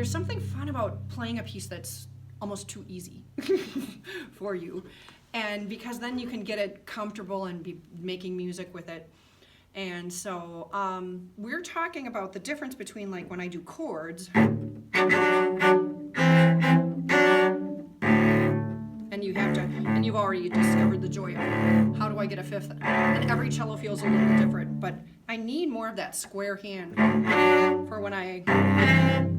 there's something fun about playing a piece that's almost too easy for you. And because then you can get it comfortable and be making music with it. And so we're talking about the difference between like when I do chords and you have to, and you've already discovered the joy of how do I get a fifth? And every cello feels a little different, but I need more of that square hand for when I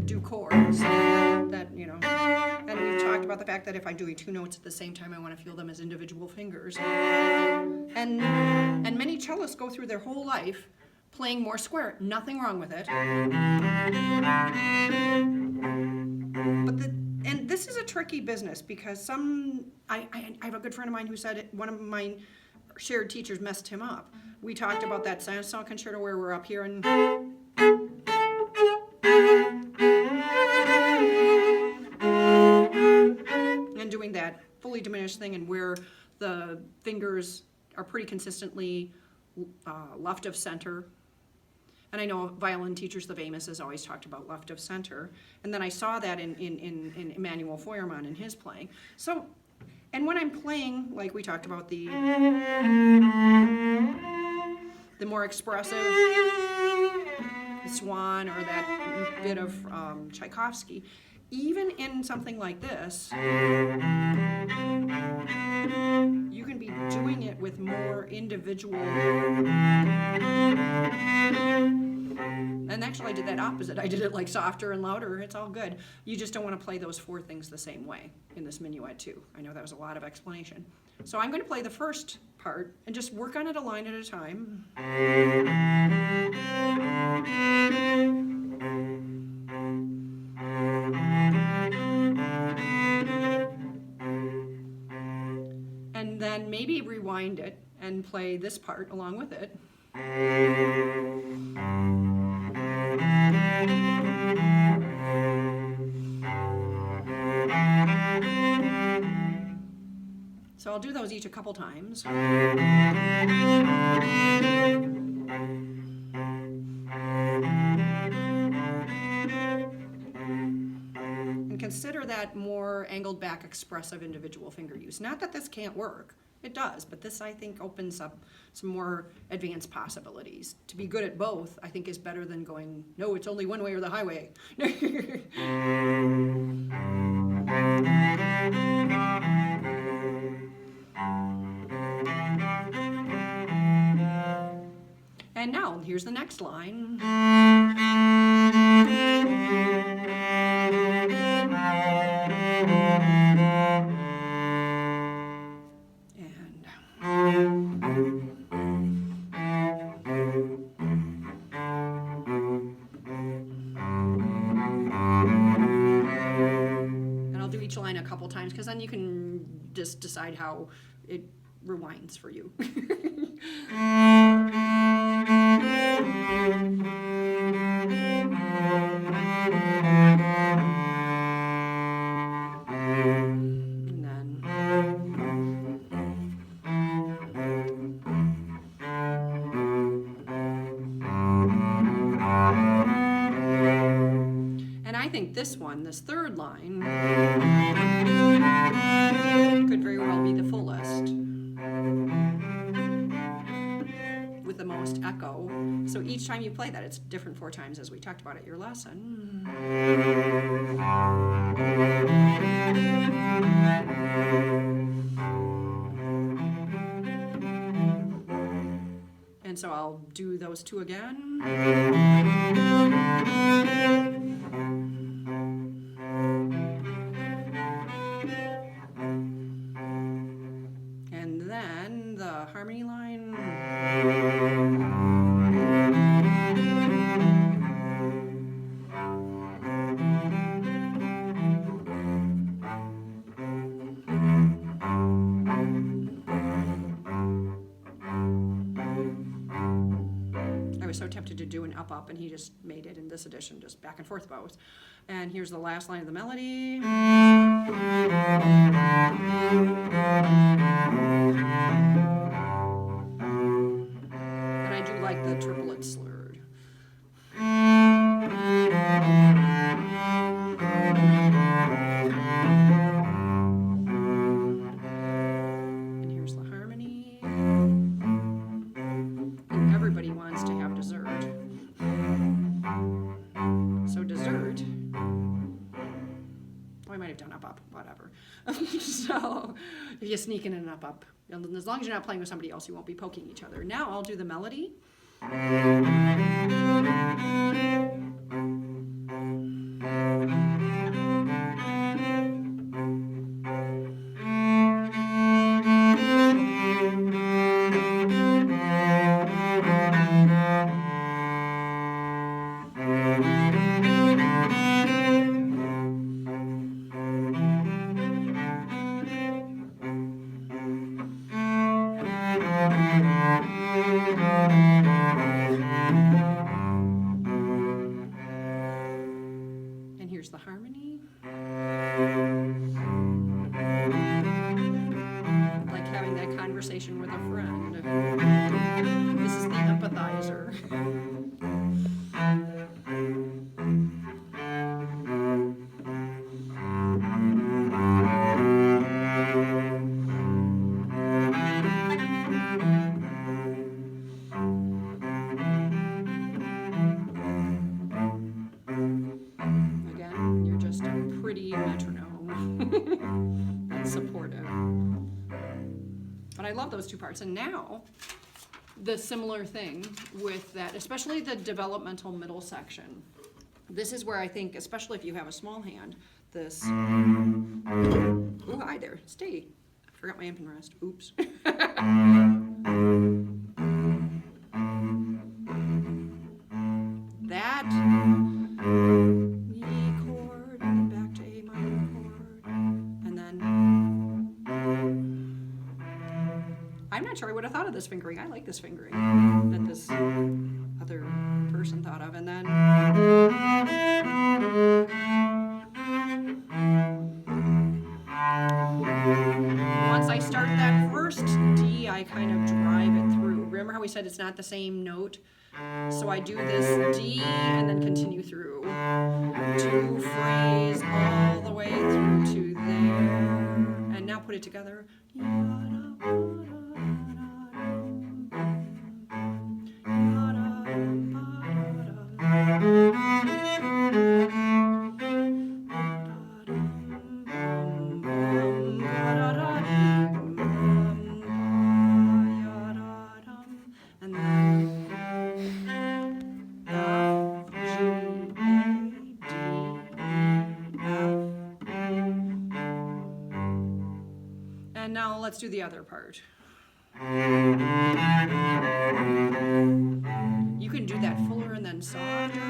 do chords. That, you know, and we've talked about the fact that if I'm doing two notes at the same time, I want to feel them as individual fingers. And many cellists go through their whole life playing more square. Nothing wrong with it. And this is a tricky business because I have a good friend of mine who said one of my shared teachers messed him up. We talked about that song concerto where we're up here and doing that fully diminished thing, and where the fingers are pretty consistently left of center. And I know violin teachers, the famous, has always talked about left of center. And then I saw that in Emmanuel Feuermann in his playing. So, and when I'm playing, like we talked about the more expressive Swan or that bit of Tchaikovsky, even in something like this, you can be doing it with more individual. And actually I did that opposite. I did it like softer and louder. It's all good. You just don't want to play those four things the same way in this minuet too. I know that was a lot of explanation. So I'm going to play the first part and just work on it a line at a time. And then maybe rewind it and play this part along with it. So I'll do those each a couple times. And consider that more angled back, expressive individual finger use. Not that this can't work. It does, but this, I think, opens up some more advanced possibilities. To be good at both, I think, is better than going, no, it's only one way or the highway. And now, here's the next line. And I'll do each line a couple times, because then you can just decide how it rewinds for you. This one, this third line, could very well be the fullest with the most echo. So each time you play that, it's different 4 times, as we talked about at your lesson. And so I'll do those 2 again. Harmony line. I was so tempted to do an up, and he just made it in this edition, just back and forth both. And here's the last line of the melody. Like the triplet slurred. And So if you sneak in and up, and as long as you're not playing with somebody else, you won't be poking each other. Now I'll do the melody. And here's the harmony. Like having that conversation with a friend. This is the empathizer. Again, you're just a pretty metronome and supportive. But I love those two parts. And now, the similar thing with that, especially the developmental middle section. This is where I think, especially if you have a small hand, this. Oh, hi there. Stay. I forgot my amp and rest. Oops. That E chord, and then back to A minor chord, and then I'm not sure I would have thought of this fingering. I like this fingering that this other person thought of, and then once I start that first D, I kind of drive it through. Remember how we said it's not the same note? So I do this D and then continue through to phrase all the way through to there. And now put it together. And then and now let's do the other part. You can do that fuller and then softer.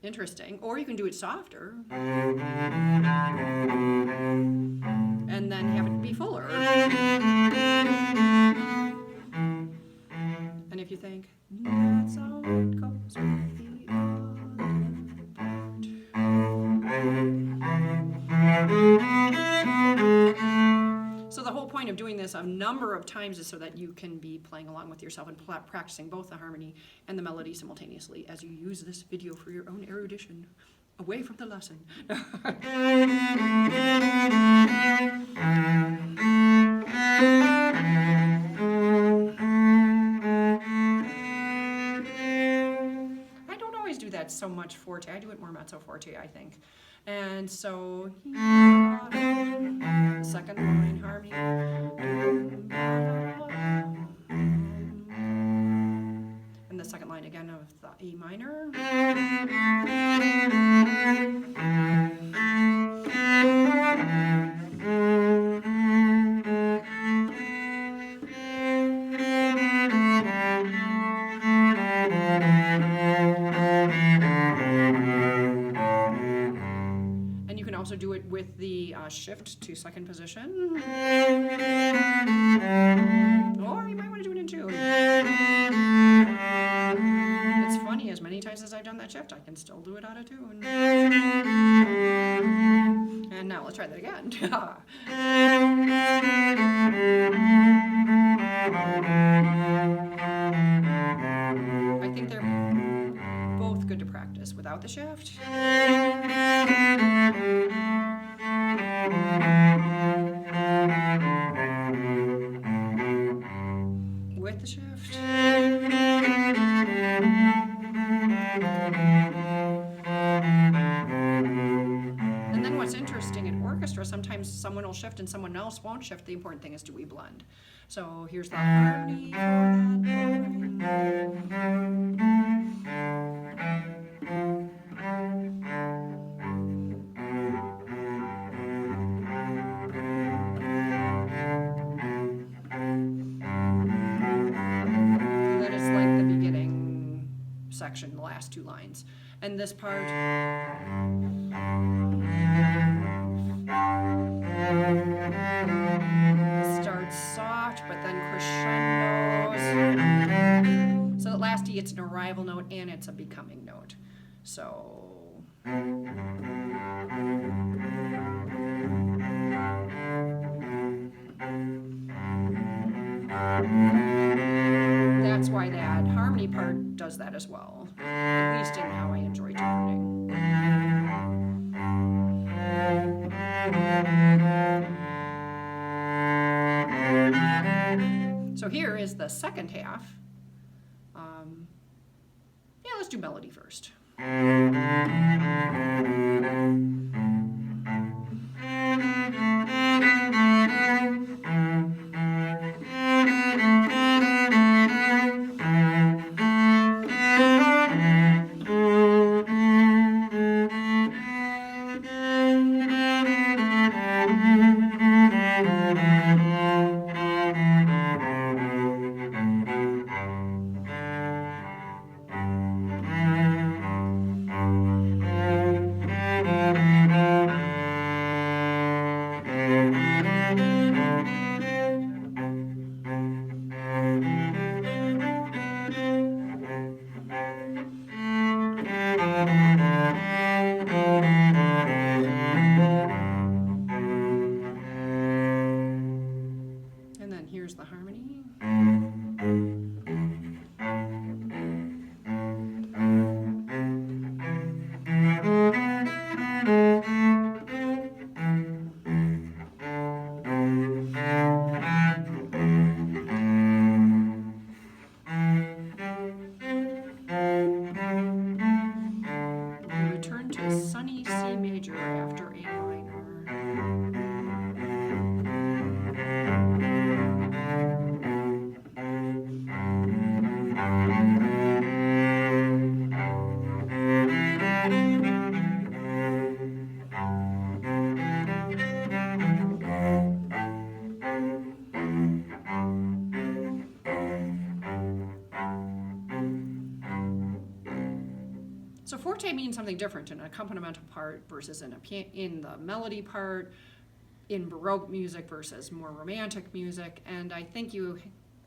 Interesting. Or you can do it softer and then have it be fuller. And if you think, that's how it goes with the other part. So the whole point of doing this a number of times is so that you can be playing along with yourself and practicing both the harmony and the melody simultaneously as you use this video for your own erudition away from the lesson. I don't always do that so much forte. I do it more mezzo forte, I think. And so, second line harmony. And the second line again of the E minor. Also do it with the shift to second position. Or you might want to do it in tune. It's funny, as many times as I've done that shift, I can still do it out of tune. And now let's try that again. I think they're both good to practice without the shift. With the shift. what's interesting in orchestra, sometimes someone will shift and someone else won't shift. The important thing is, do we blend? So here's the harmony for that is like the beginning section, the last two lines. And this part starts soft, but then crescendos. So that last E, it's an arrival note and it's a becoming note. So that's why that harmony part does that as well, at least in how I enjoy tuning. So here is the second half. Yeah, let's do melody first. Here's the harmony. We return to sunny C major after A minor. So forte means something different in an accompanimental part versus in the melody part, in Baroque music versus more romantic music, and I think you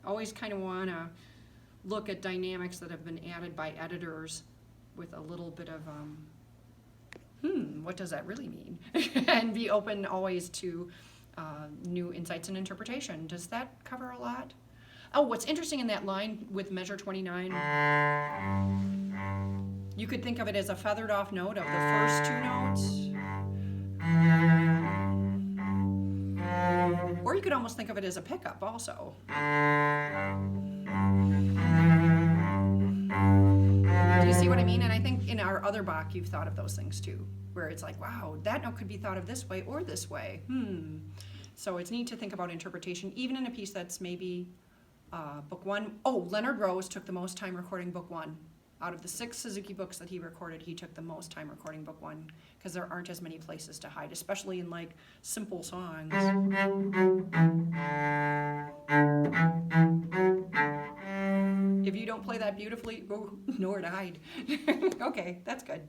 always kind of want to look at dynamics that have been added by editors with a little bit of, what does that really mean? And be open always to new insights and interpretation. Does that cover a lot? Oh, what's interesting in that line with measure 29, you could think of it as a feathered off note of the first two notes. Or you could almost think of it as a pickup also. Do you see what I mean? And I think in our other Bach, you've thought of those things too, where it's like, wow, that note could be thought of this way or this way. So it's neat to think about interpretation, even in a piece that's maybe book one. Oh, Leonard Rose took the most time recording book one. Out of the 6 Suzuki books that he recorded, he took the most time recording book one because there aren't as many places to hide, especially in like simple songs. If you don't play that beautifully, nowhere to hide. Okay, that's good.